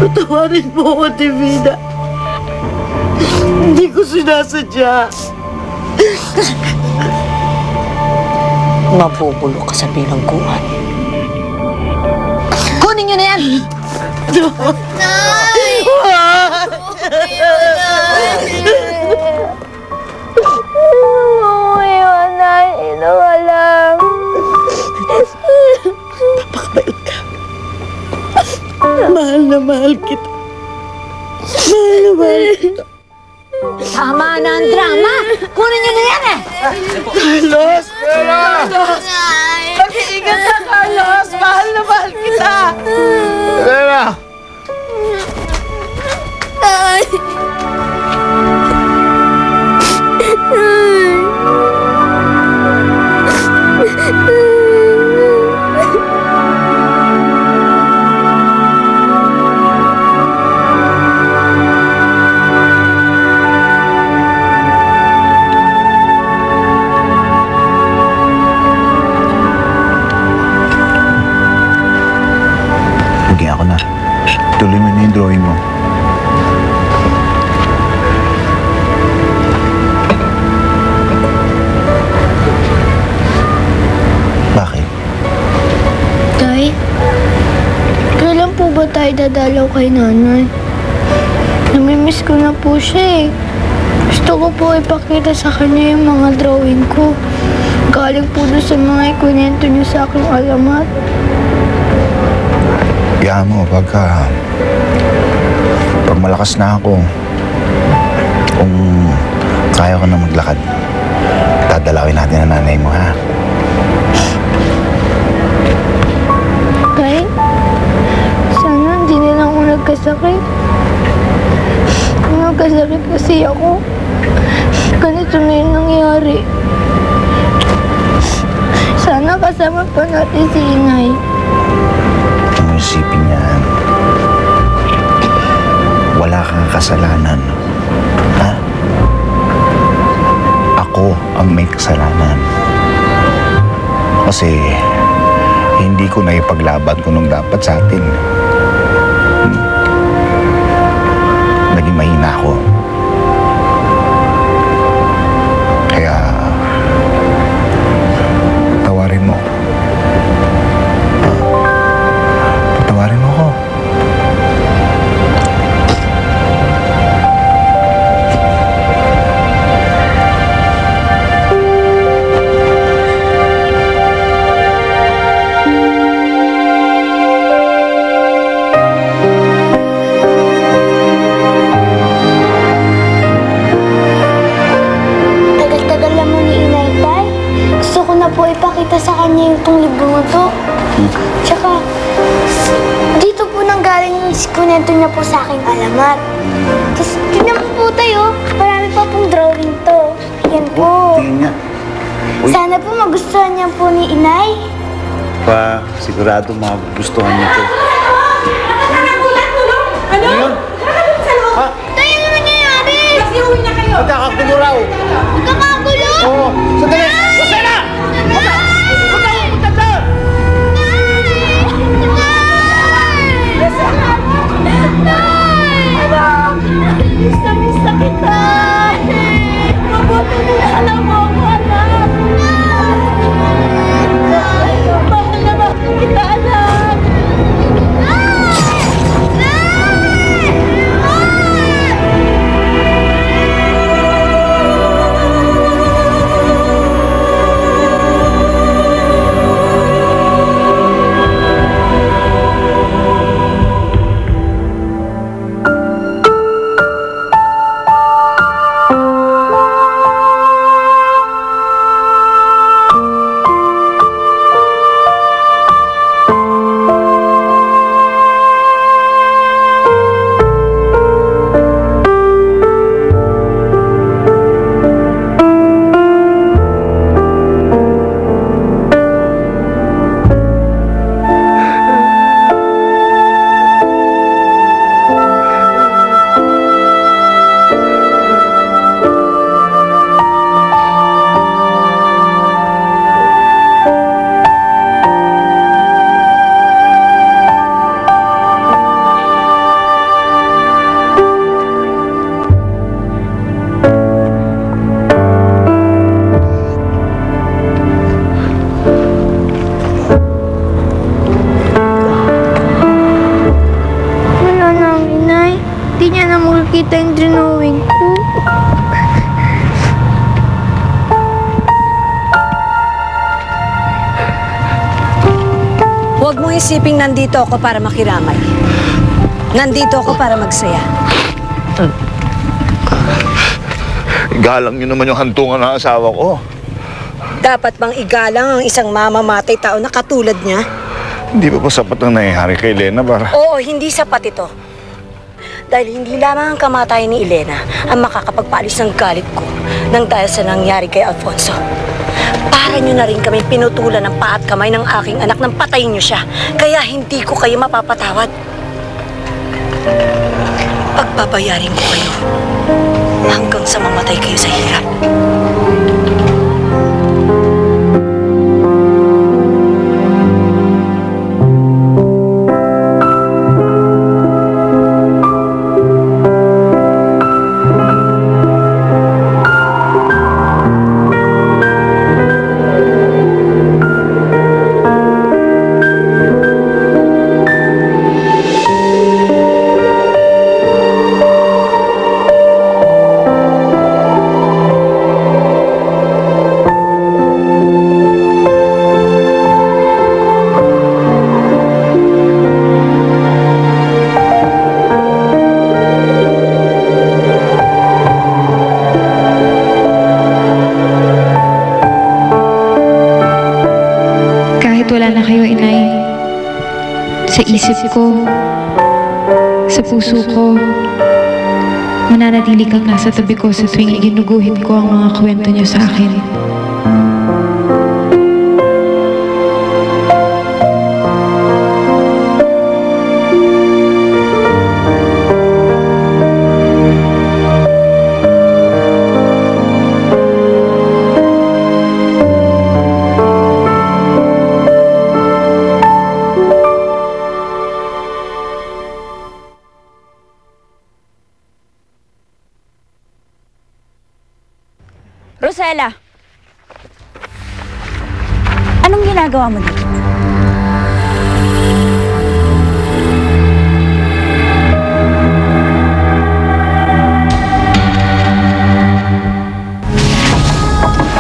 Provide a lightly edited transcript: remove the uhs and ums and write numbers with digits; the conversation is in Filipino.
Patawarin mo ako, Divina. Hindi ko sinasadya. Mabubulok ka sa bilangguan. Kunin niyo na yan! Nay! Umuiwan na, ino ka lang. Papakabait ka. Mahal na mahal kita. Mahal na mahal kita. Tama na ang drama! Kunin niyo na yan eh! Carlos! Carlos! Mag-iingat ka, Carlos! Mahal na mahal kita! Elena! Nay! Ako na. Tuloy mo na yung drawing mo. Bakit? Tay, kailan po ba tayo dadalaw kay nanay? Namimiss ko na po siya eh. Gusto ko po ipakita sa kanya yung mga drawing ko. Galing po doon sa mga ikunento niyo sa aking alamat. Kaya mo, pag malakas na ako, kung kaya ko na maglakad, dadalawin natin ang nanay mo, ha? Tay, sana hindi na lang ako nagkasakit. Nagkasakit kasi ako. Ganito na yung nangyari. Sana kasama pa natin si Inay. Isipin niyan. Wala kang kasalanan. Ha? Ako ang may kasalanan. Kasi hindi ko na ipaglaban kung nung dapat sa atin. Naging mahina ako. Kaya tawarin mo. Tawarin mo ko. Tagal-tagal naman ni Inay, Tay. Gusto ko na po ipakita sa kanya yung tong libro na to. Tsaka, dito po nanggaling yung kunento niya po sa aking alamat. Tapos, tingnan mo po tayo. Marami pa pong drawing to. Yan po. Tingin nga. Uy. Sana po magustuhan niya po ni Inay. Pa, sigurado magugustuhan niyo to. Ano? Yun? Ha? Tayo ano nangyayari? Nasiuwi na kayo! Magkakagulo raw. Magkakagulo? Oo. Sandali! Rosena! Miss na kita! Mabuti na alam mo ako, anak! Mahal na mahal kita, anak! makikita yung drawing ko. Huwag mong isiping nandito ako para makiramay. Nandito ako para magsaya. Igalang niyo naman yung hantungan ng asawa ko. Dapat bang igalang ang isang mamamatay tao na katulad niya? Hindi pa sapat ang nangyayari kay Elena para... Oo, hindi sapat ito. Dahil hindi lamang ang kamatayan ni Elena ang makakapagpaalis ng galit ko nang dahil sa nangyari kay Alfonso. Para nyo na rin kami pinutulan ng paa at kamay ng aking anak nang patayin nyo siya. Kaya hindi ko kayo mapapatawad. Pagbabayarin ko kayo hanggang sa mamatay kayo sa hirap. Wala na kayo, Inay. Sa isip ko, sa puso ko, mananatili kang nasa tabi ko sa tuwing ginuguhit ko ang mga kwento niyo sa akin. Rosella! Anong ginagawa mo dito?